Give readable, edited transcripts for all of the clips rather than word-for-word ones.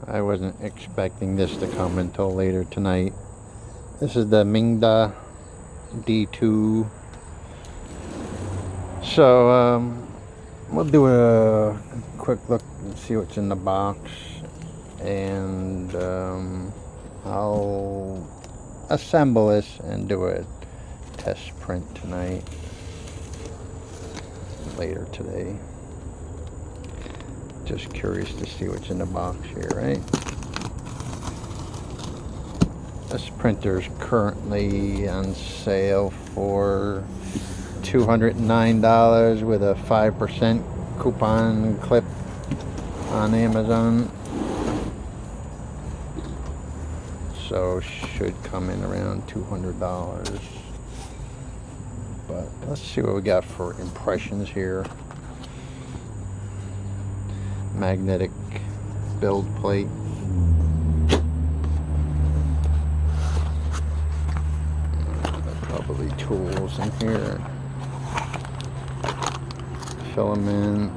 I wasn't expecting this to come until later tonight. This is the Mingda D2. So we'll do a quick look and see what's in the box, and I'll assemble this and do a test print tonight, later today. Just curious to see what's in the box here, right? This printer is currently on sale for $209 with a 5% coupon clip on Amazon. So should come in around $200. But let's see what we got for impressions here. Magnetic build plate. Probably tools in here. Filament.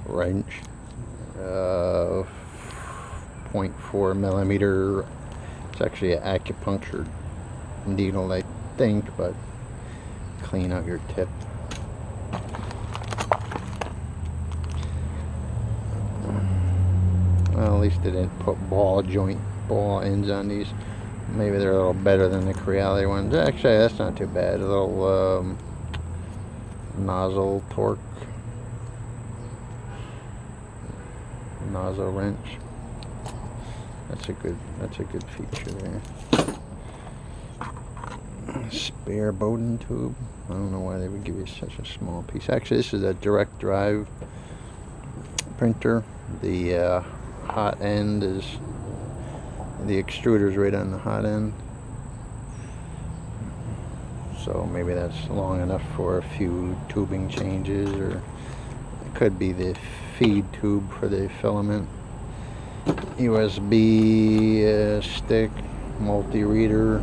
Wrench. 0.4 millimeter. It's actually an acupuncture needle, I think, but clean out your tip. Well, at least they didn't put ball ends on these. Maybe they're a little better than the Creality ones. Actually, that's not too bad. A little nozzle torque, nozzle wrench. That's a good feature there. Spare Bowden tube. I don't know why they would give you such a small piece. Actually, this is a direct drive printer. The hot end is, the extruder's right on the hot end. So maybe that's long enough for a few tubing changes, or it could be the feed tube for the filament. USB stick, multi-reader.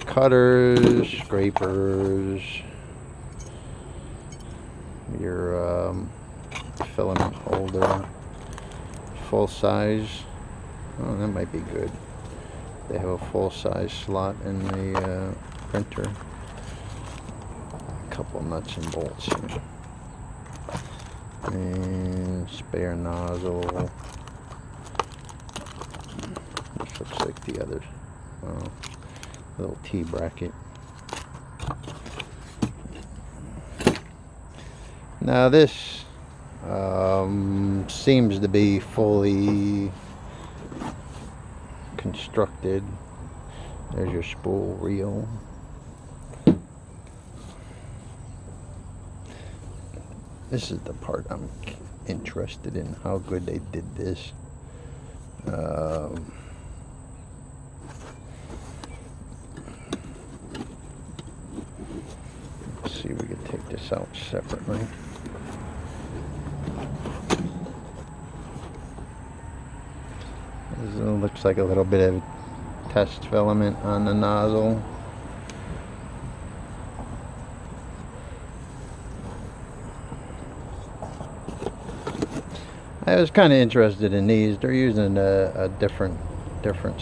Cutters, scrapers, your filament holder, full size. Oh, that might be good. They have a full size slot in the printer. A couple nuts and bolts here. And spare nozzle. This looks like the other. Oh. Little T bracket. Now this seems to be fully constructed. There's your spool reel. This is the part I'm interested in, how good they did this. See if we can take this out separately. This looks like a little bit of test filament on the nozzle. I was kind of interested in these. They're using a different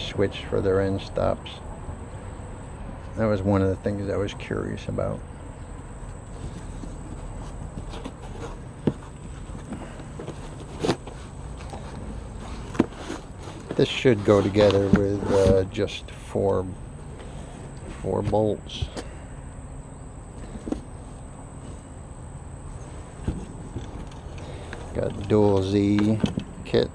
switch for their end stops. That was one of the things I was curious about. This should go together with just four bolts. Got dual Z kit.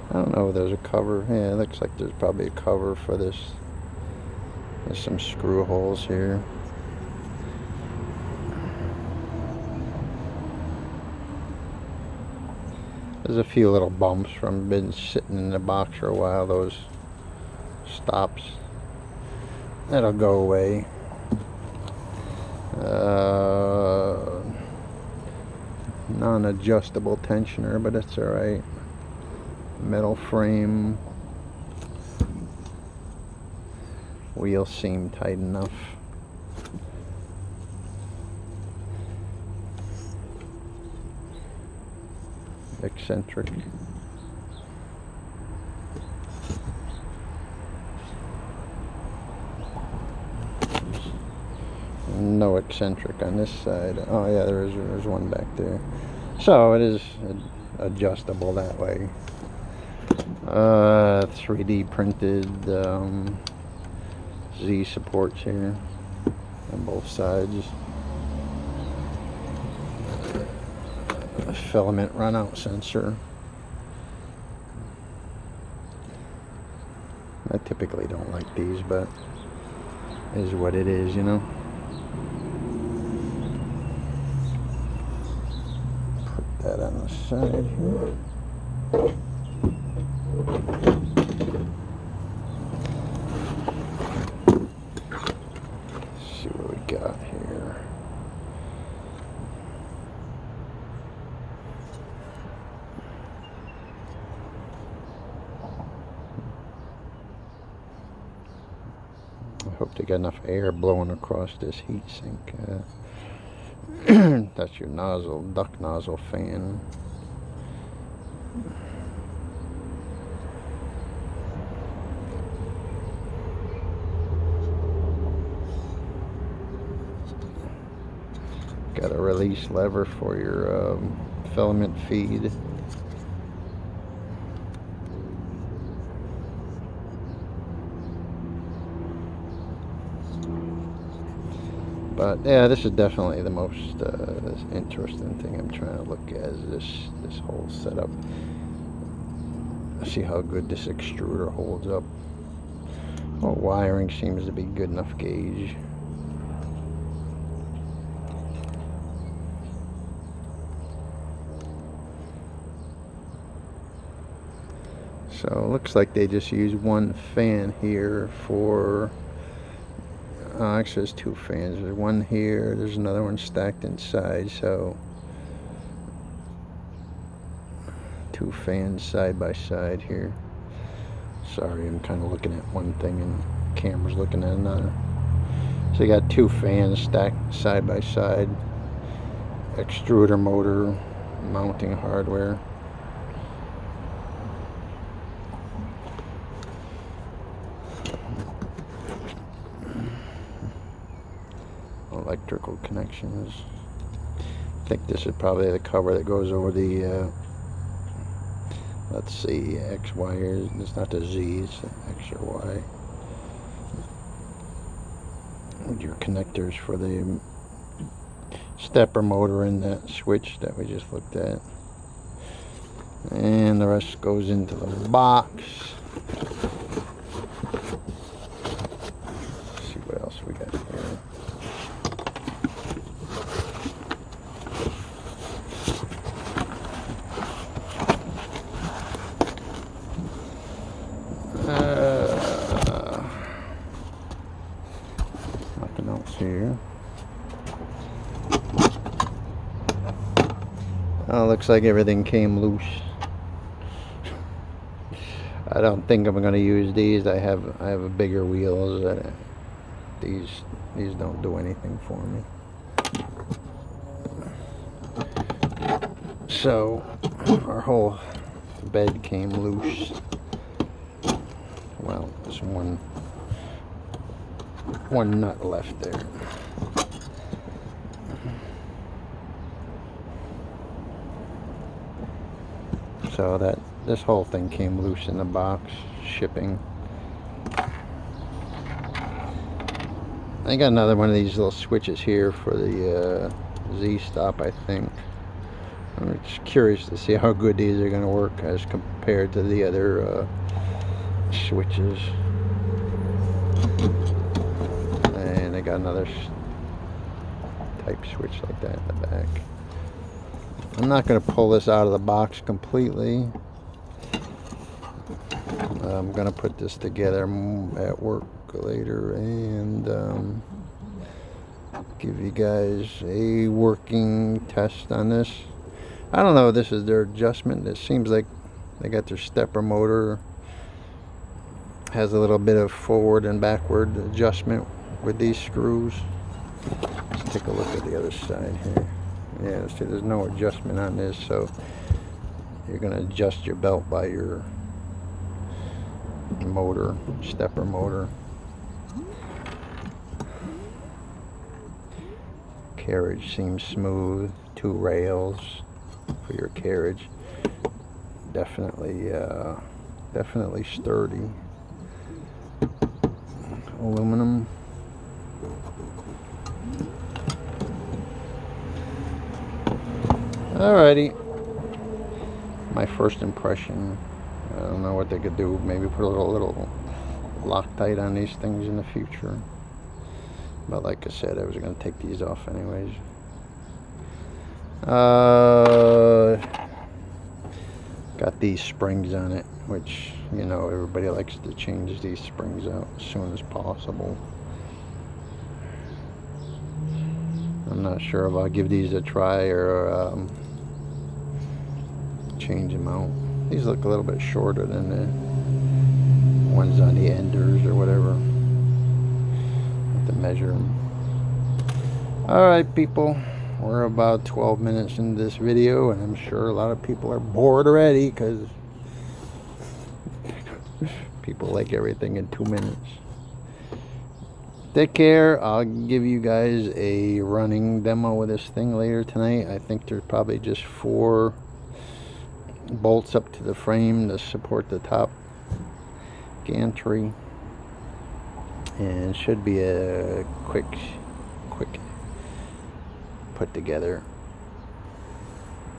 I don't know if there's a cover. Yeah, it looks like there's probably a cover for this. There's some screw holes here. There's a few little bumps from been sitting in the box for a while. Those stops. That'll go away. Non-adjustable tensioner, but that's alright. Metal frame. Wheel seam tight enough. Eccentric. No eccentric on this side. Oh yeah, there's one back there. So it is adjustable that way. 3D printed Z supports here on both sides. A filament runout sensor. I typically don't like these, but it is what it is, you know. Put that on the side here. See what we got here. I hope they got enough air blowing across this heat sink. That's your nozzle, duct nozzle fan. Got a release lever for your filament feed. But yeah, this is definitely the most interesting thing I'm trying to look at, is this whole setup. See how good this extruder holds up. Well, wiring seems to be good enough gauge. So it looks like they just use one fan here for, actually there's two fans. There's one here, there's another one stacked inside, so two fans side by side here. Sorry, I'm kind of looking at one thing and the camera's looking at another. So you got two fans stacked side by side. Extruder motor, mounting hardware. Electrical connections. I think this is probably the cover that goes over the let's see, X, Y, it's not the Z, it's the X or Y. With your connectors for the stepper motor and that switch that we just looked at. And the rest goes into the box. Let's see what else we got here. Nothing else here. Oh, looks like everything came loose. I don't think I'm going to use these. I have a bigger wheels. These don't do anything for me. So our whole bed came loose. Well, there's one nut left there. So this whole thing came loose in the box, shipping. I got another one of these little switches here for the Z stop, I think. I'm just curious to see how good these are going to work as compared to the other switches. And I got another type switch like that in the back. I'm not going to pull this out of the box completely. I'm going to put this together at work later and give you guys a working test on this. I don't know if this is their adjustment. It seems like they got their stepper motor. Has a little bit of forward and backward adjustment with these screws. Let's take a look at the other side here. Yeah, see, there's no adjustment on this, so you're going to adjust your belt by your motor, stepper motor. Carriage seems smooth. 2 rails for your carriage. Definitely sturdy. Aluminum. Alrighty. My first impression. I don't know what they could do. Maybe put a little Loctite on these things in the future. But like I said, I was going to take these off anyways. Got these springs on it, which, you know, everybody likes to change these springs out as soon as possible. I'm not sure if I'll give these a try or change them out. These look a little bit shorter than the ones on the enders or whatever. Have to measure them. Alright, people. We're about 12 minutes into this video, and I'm sure a lot of people are bored already because people like everything in 2 minutes. Take care. I'll give you guys a running demo with this thing later tonight. I think there's probably just 4 bolts up to the frame to support the top gantry, and should be a quick put together.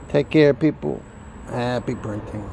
Take care, people. Happy printing.